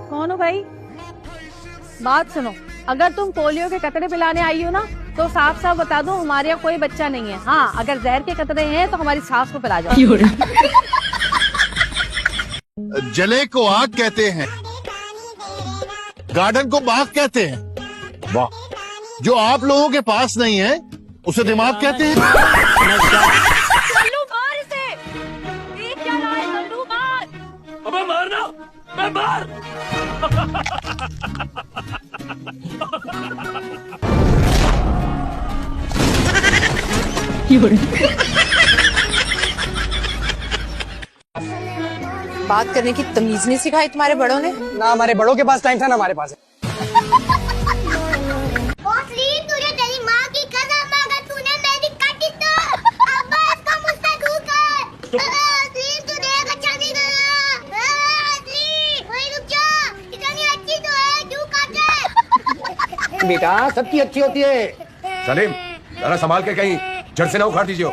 कौन हो भाई? बात सुनो, अगर तुम पोलियो के कतरे पिलाने आई हो ना तो साफ साफ बता दो हमारे यहाँ कोई बच्चा नहीं है। हाँ, अगर जहर के कतरे हैं तो हमारी सास को पिला जाओ। जले को आग कहते हैं, गार्डन को बाग कहते हैं। वाह, जो आप लोगों के पास नहीं है उसे दिमाग कहते हैं। अबे मारना, मैं मार। बात करने की तमीज नहीं सिखाई तुम्हारे बड़ों ने? ना हमारे बड़ों के पास टाइम था ना हमारे पास है। तुझे तेरी माँ की कसम, अगर तूने मेरी काटी तो अब्बा इसका मुझसे दूर कर। तू देख अच्छा नहीं करा। वही रुक जा, इतनी अच्छी तो है, क्यों काटे? बेटा सबकी अच्छी होती है। सलीम, जरा संभाल के कहीं जड़ से ना उखाड़ दीजिए।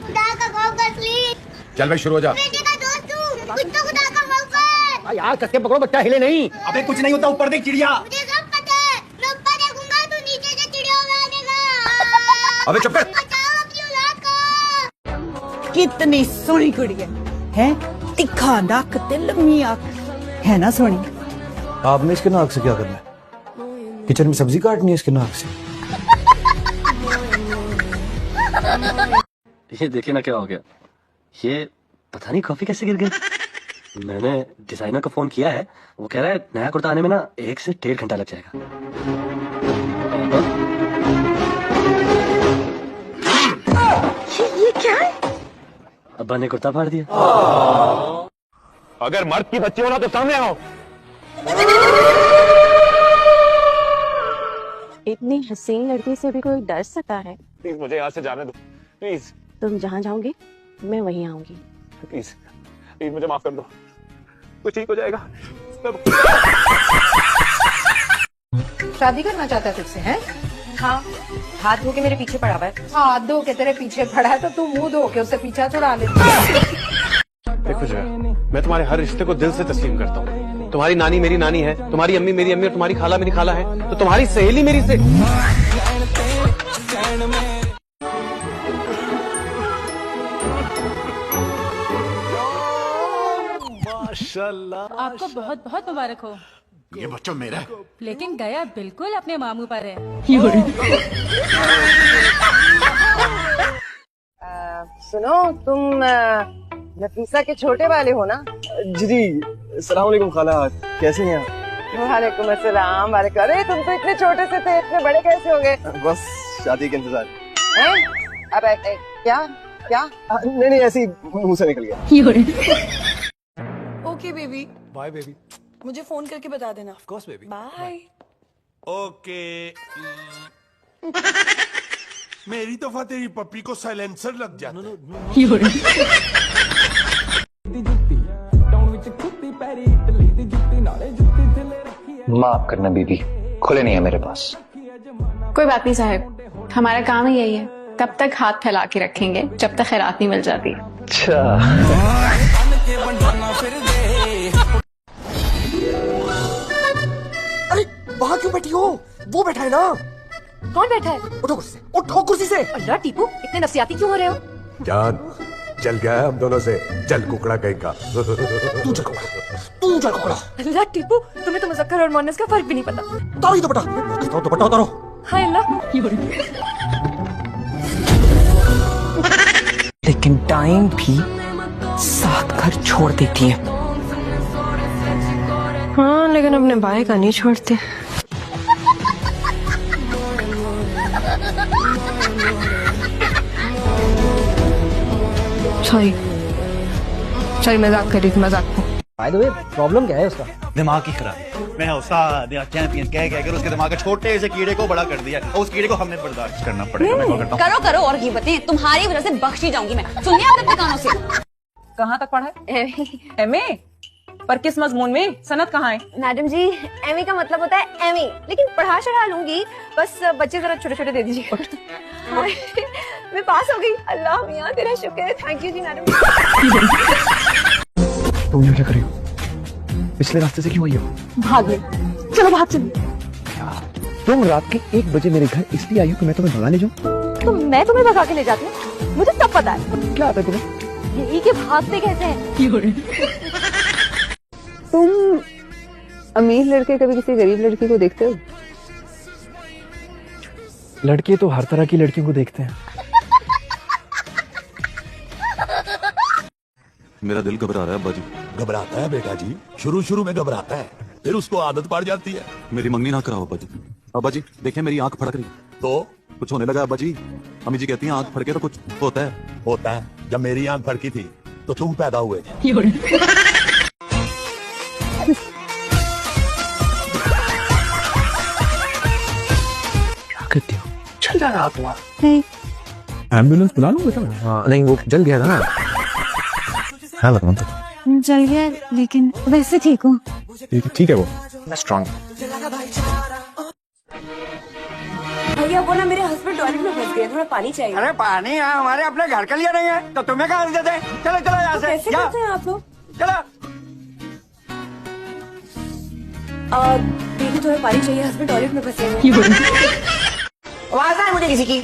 खुदा का खौफ कर सलीम। चल भाई शुरू हो जा। बेटे का दोस्त हूँ, कुछ तो खुदा का खौफ कर। यार कसके पकड़ो, बच्चा हिले नहीं। अबे कुछ नहीं होता, ऊपर देख चिड़िया। मुझे सब पता है, मैं ऊपर देखूंगा तो नीचे से चिड़िया में आनेगा। अबे चुप कर। बचाओ अपनी औलाद को। कितनी सोहनी कुड़ी है, तिखा नक ते लम्मी आंख है ना सोहनी। आपने इसके नाक से क्या करना है? किचन में सब्जी काटनी है इसके नाक से। ये देखिए ना क्या हो गया। ये पता नहीं कॉफी कैसे गिर गई। मैंने डिजाइनर को फोन किया है, वो कह रहा है नया कुर्ता आने में ना 1 से 1.5 घंटा लग जाएगा। ये क्या है? अब्बा ने कुर्ता फाड़ दिया। अगर मर्द की बच्ची हो ना तो सामने आओ। इतनी हसीन लड़की से भी कोई डर सकता है? प्लीज मुझे यहाँ से जाने दो, प्लीज तुम जहाँ जाओगे मैं वहीं आऊंगी। प्लीज प्लीज मुझे माफ कर दो, कुछ ठीक हो जाएगा। शादी करना चाहता है तुझसे? है हाँ, हाथ धो के मेरे पीछे पड़ा हुआ है। हाथ धो के तेरे पीछे पड़ा है तो तू मुंह धो के उससे पीछा छुड़ा ले। देखो जो है, मैं तुम्हारे हर रिश्ते को दिल से तस्लीम करता हूँ। तुम्हारी नानी मेरी नानी है, तुम्हारी अम्मी मेरी अम्मी और तुम्हारी खाला मेरी खाला है, तो तुम्हारी सहेली मेरी से। माशाल्लाह, आपको बहुत बहुत मुबारक हो। ये बच्चा मेरा है, लेकिन गया बिल्कुल अपने मामू पर है। सुनो, तुम नफीसा के छोटे वाले हो ना? जी अस्सलाम वालेकुम खाला, कैसे हैं आप? वालेकुम अस्सलाम। वालेकुम। अरे तुम तो इतने छोटे से थे, इतने बड़े कैसे हो गए? बस शादी के इंतजार। हैं? अब क्या क्या? नहीं ऐसी मुंह से निकल गया। Okay baby, bye baby. मुझे फोन करके बता देना। Of course baby. Bye. Okay. मेरी दफा तेरी पप्पी को साइलेंसर लग जाता है। माफ करना बीबी, खुले नहीं है मेरे पास। कोई बात नहीं साहब, हमारा काम ही यही है। तब तक हाथ फैला के रखेंगे जब तक खैरात नहीं मिल जाती। अच्छा अरे वहाँ क्यों बैठी हो? वो बैठा है ना। कौन बैठा है? उठो कुर्सी से, उठो कुर्सी से। अल्लाह टीपू, इतने नफसियाती क्यों हो रहे हो? जान चल गया है हम दोनों से, चल कुकड़ा कहीं का। तू चल कुकड़ा, तू चल कुकड़ा। अल्लाह टीपू, तुम्हें तो मुज़क्कर और मुअन्नस का फर्क भी नहीं पता। उतारो ये दुपट्टा, दुपट्टा उतारो। हाय अल्लाह। लेकिन टाइम भी साथ घर छोड़ देती है। हाँ, लेकिन अपने भाई का नहीं छोड़ते। सॉरी मजाक कर रही थी, मजाक को। बाय द वे, प्रॉब्लम क्या है उसका? दिमाग की खराबी। मैं उस्ताद या चैंपियन कह कर उसके दिमाग के छोटे से कीड़े को बड़ा कर दिया, और उस कीड़े को हमने बर्दाश्त करना पड़ेगा। मैं करता हूं। करो करो और कीमतें, तुम्हारी वजह से बख्शी जाऊंगी मैं। सुनिए आपने अपने कानों से। कहाँ तक पढ़ा है? एमए। पर किस मजमून में? सनद कहाँ है? मैडम जी, एमी का मतलब होता है एमी, लेकिन पढ़ा चढ़ा लूंगी, बस बच्चे जरा छोटे छोटे दे दीजिए। मैं पास हो गई। अल्लाह मियाँ तेरा शुक्र है। Thank you ji madam. तुम क्या कर रही हो? पिछले रास्ते से क्यों आई हो? भाग ले, चलो भाग चलो। तुम रात के 1 बजे मेरे घर इसलिए आई हो कि मैं तुम्हें भगा ले जाऊं? तो मैं तुम्हें भगा के ले जाती हूँ, मुझे सब पता है। क्या आता है तुम्हें? यही के भागते कैसे हैं। तुम अमीर लड़के कभी किसी गरीब लड़की को देखते हो? लड़के तो हर तरह की लड़कियों को देखते हैं। मेरा दिल घबरा रहा है अब्बा जी। घबराता है बेटा जी, शुरू में घबराता है, फिर उसको आदत पड़ जाती है। मेरी मंगनी ना कराओ अब्बा जी। अब्बा जी देखें मेरी आंख फड़क रही है। तो कुछ होने लगा अब्बा जी। अम्मी जी कहती हैं आंख फड़के तो कुछ होता है। होता है, जब मेरी आंख फड़की थी तो तुम पैदा हुए थे। क्या करती हो? चल जा रहा तुम्हारा। नहीं, एम्बुलेंस बुला लूं बेटा? हाँ नहीं, वो जल गया था ना। हाँ लगना तो जल गया, लेकिन वैसे ठीक हूँ। ठीक है, वो मैं स्ट्रांग। भैया वो ना मेरे हस्बैंड टॉयलेट में फंस गए, थोड़ा पानी चाहिए। अरे पानी यहाँ हमारे अपने घर का लिया नहीं है तो तुम्हें कहाँ से देते? चलो चलो यहाँ से। कैसे करते हैं आप लोग? चलो। दीदी थोड़ा पानी चाहिए, हस्बैंड टॉयलेट में फंसे हैं। आवाज आए मुझे किसी की।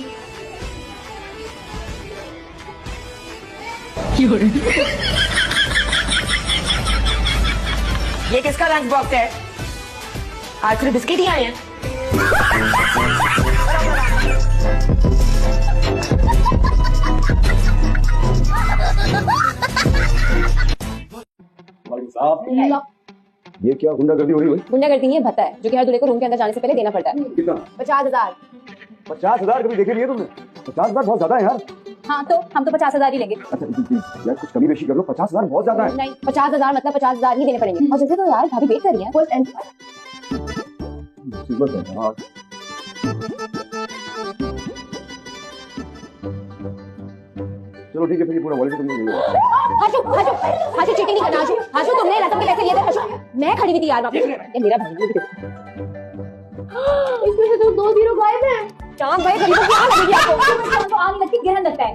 ये किसका लंच बॉक्स है? आज थोड़े बिस्किट ही आए हैं। ये क्या गुंडागर्दी हो रही है? गुंडागर्दी नहीं है, भत्ता है जो कि हर दूल्हे को रूम के अंदर जाने से पहले देना पड़ता है। कितना? 50,000। 50,000 कभी देखे नहीं है तुमने? 50,000 बहुत ज्यादा है यार। हाँ तो हम तो 50,000 ही लेंगे। अच्छा यार कुछ कमी बेशी कर लो, 50,000 बहुत ज्यादा है। नहीं, 50,000 मतलब 50,000 ही देने पड़ेंगे। और जैसे तो यार भाभी वेट कर रही है। मुसीबत है हाँ। चलो ठीक है, फिर पूरा वॉलेट तुमने ले लो। हाशु चीटिंग नहीं करना। हाशु तुमने रसम के पैसे लिए थे। हाशु मैं खड़ी हुई थी यार, ये मेरा भाई है। इसमें से तो 2 0 गायब है। चांद भाई गरीबों की आग लगेगी आपको। आग लगती ग्रहण लगता है।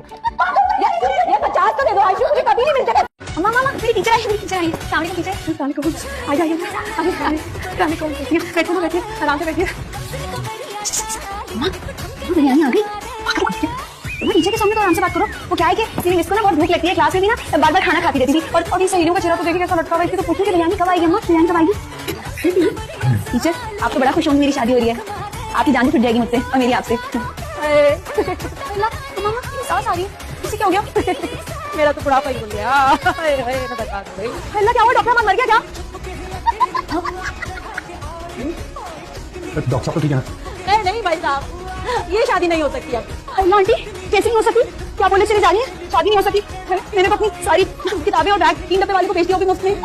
ये 50 तो दे दो आशु, मुझे कभी नहीं मिलते। मामा मेरी टीचर आई, सामने टीचर। सामने को आइए बैठो बैठिए, आराम से बैठिए। बिरयानी आ गई। टीचर के सामने तो आराम से बात करो। वो क्या है कि इसको ना बहुत भूख लगती है, क्लास में भी ना बार बार खाना खाती रहती थी। और ये सहेलियों का चेहरा तो देखिए कैसा लटका हुआ है। तो पूछूं कि बिरयानी कब आएगी अम्मा, बिरयानी कब आएगी? टीचर आप तो बड़ा खुश होंगे, मेरी शादी हो रही है। आपकी जान भी छूट जाएगी मुझसे और मेरी आपसे। मामा सास आ रही है, किसी क्या हो गया? मेरा तो बुढ़ापा ही हो गया। अल्लाह क्या हुआ? डॉक्टर मर गया क्या? डॉक्टर साहब तो ठीक है। नहीं भाई साहब, ये शादी नहीं हो सकती अब। आंटी कैसे नहीं हो सकती? क्या बोले चली जा रही है? शादी नहीं हो सकती। मैंने तो अपनी सारी किताबें और बैग 3 डब्बे वाले को बेच दिया मुफ्त में।